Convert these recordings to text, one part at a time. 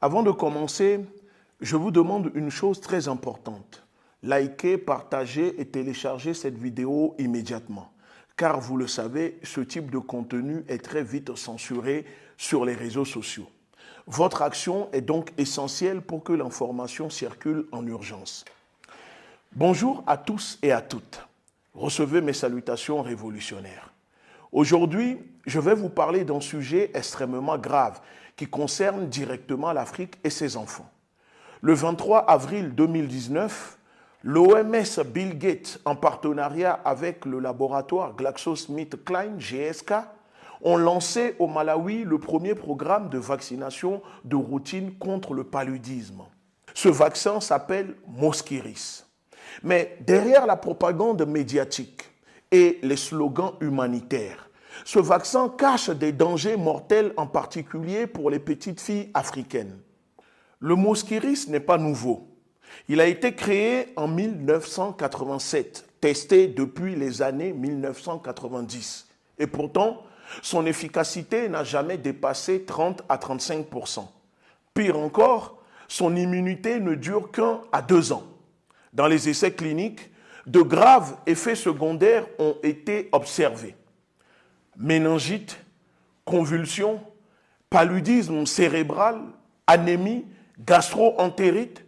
Avant de commencer, je vous demande une chose très importante. Likez, partagez et téléchargez cette vidéo immédiatement. Car vous le savez, ce type de contenu est très vite censuré sur les réseaux sociaux. Votre action est donc essentielle pour que l'information circule en urgence. Bonjour à tous et à toutes. Recevez mes salutations révolutionnaires. Aujourd'hui, je vais vous parler d'un sujet extrêmement grave qui concerne directement l'Afrique et ses enfants. Le 23 avril 2019, l'OMS Bill Gates, en partenariat avec le laboratoire GlaxoSmithKline, GSK, ont lancé au Malawi le premier programme de vaccination de routine contre le paludisme. Ce vaccin s'appelle Mosquirix. Mais derrière la propagande médiatique et les slogans humanitaires, ce vaccin cache des dangers mortels, en particulier pour les petites filles africaines. Le Mosquirix n'est pas nouveau. Il a été créé en 1987, testé depuis les années 1990. Et pourtant, son efficacité n'a jamais dépassé 30 à 35%. Pire encore, son immunité ne dure qu'1 à 2 ans. Dans les essais cliniques, de graves effets secondaires ont été observés. Méningite, convulsions, paludisme cérébral, anémie, gastro-entérite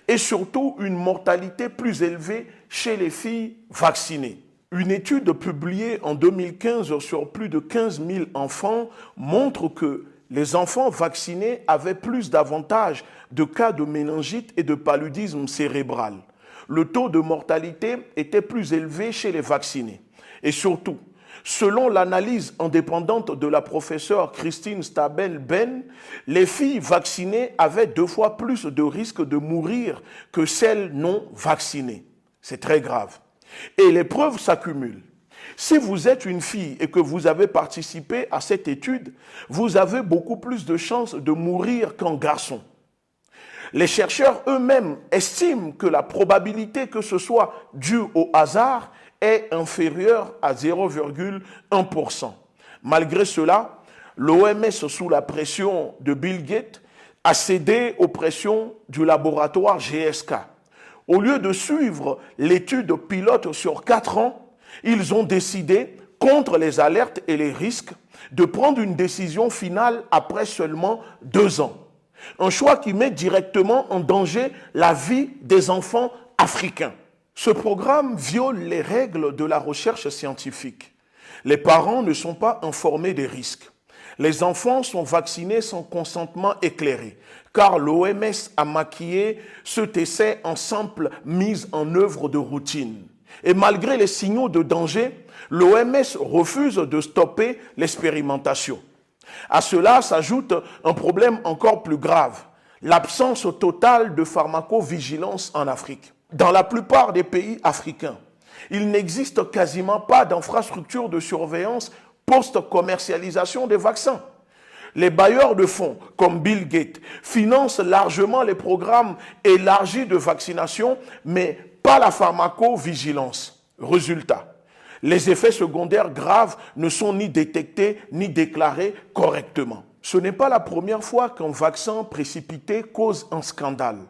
et surtout une mortalité plus élevée chez les filles vaccinées. Une étude publiée en 2015 sur plus de 15 000 enfants montre que les enfants vaccinés avaient plus d'avantages de cas de méningite et de paludisme cérébral. Le taux de mortalité était plus élevé chez les vaccinés. Et surtout, selon l'analyse indépendante de la professeure Christine Stabell-Ben, les filles vaccinées avaient 2 fois plus de risques de mourir que celles non vaccinées. C'est très grave. Et les preuves s'accumulent. Si vous êtes une fille et que vous avez participé à cette étude, vous avez beaucoup plus de chances de mourir qu'un garçon. Les chercheurs eux-mêmes estiment que la probabilité que ce soit dû au hasard est inférieure à 0,1%. Malgré cela, l'OMS, sous la pression de Bill Gates, a cédé aux pressions du laboratoire GSK. Au lieu de suivre l'étude pilote sur 4 ans, ils ont décidé, contre les alertes et les risques, de prendre une décision finale après seulement 2 ans. Un choix qui met directement en danger la vie des enfants africains. Ce programme viole les règles de la recherche scientifique. Les parents ne sont pas informés des risques. Les enfants sont vaccinés sans consentement éclairé, car l'OMS a maquillé cet essai en simple mise en œuvre de routine. Et malgré les signaux de danger, l'OMS refuse de stopper l'expérimentation. À cela s'ajoute un problème encore plus grave, l'absence totale de pharmacovigilance en Afrique. Dans la plupart des pays africains, il n'existe quasiment pas d'infrastructure de surveillance post-commercialisation des vaccins. Les bailleurs de fonds, comme Bill Gates, financent largement les programmes élargis de vaccination, mais pas la pharmacovigilance. Résultat, les effets secondaires graves ne sont ni détectés ni déclarés correctement. Ce n'est pas la première fois qu'un vaccin précipité cause un scandale.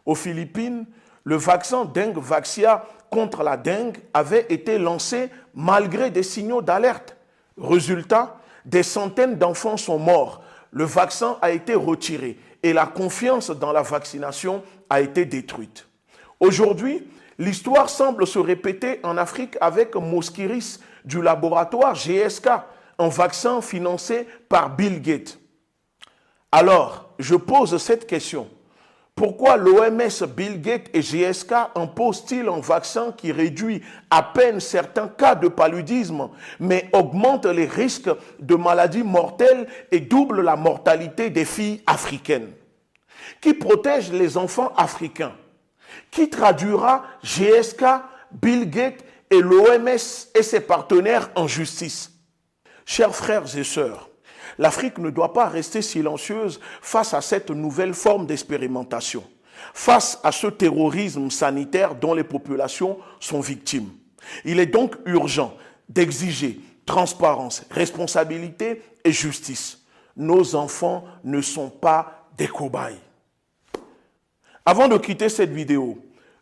Aux Philippines, le vaccin Dengvaxia contre la dengue avait été lancé malgré des signaux d'alerte. Résultat, des centaines d'enfants sont morts. Le vaccin a été retiré et la confiance dans la vaccination a été détruite. Aujourd'hui, l'histoire semble se répéter en Afrique avec Mosquirix du laboratoire GSK, un vaccin financé par Bill Gates. Alors, je pose cette question. Pourquoi l'OMS, Bill Gates et GSK imposent-ils un vaccin qui réduit à peine certains cas de paludisme, mais augmente les risques de maladies mortelles et double la mortalité des filles africaines? Qui protège les enfants africains? Qui traduira GSK, Bill Gates et l'OMS et ses partenaires en justice? Chers frères et sœurs, l'Afrique ne doit pas rester silencieuse face à cette nouvelle forme d'expérimentation, face à ce terrorisme sanitaire dont les populations sont victimes. Il est donc urgent d'exiger transparence, responsabilité et justice. Nos enfants ne sont pas des cobayes. Avant de quitter cette vidéo,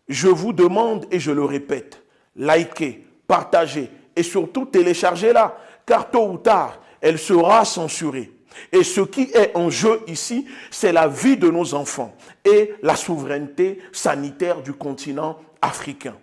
je vous demande et je le répète, likez, partagez et surtout téléchargez-la, car tôt ou tard, elle sera censurée. Et ce qui est en jeu ici, c'est la vie de nos enfants et la souveraineté sanitaire du continent africain.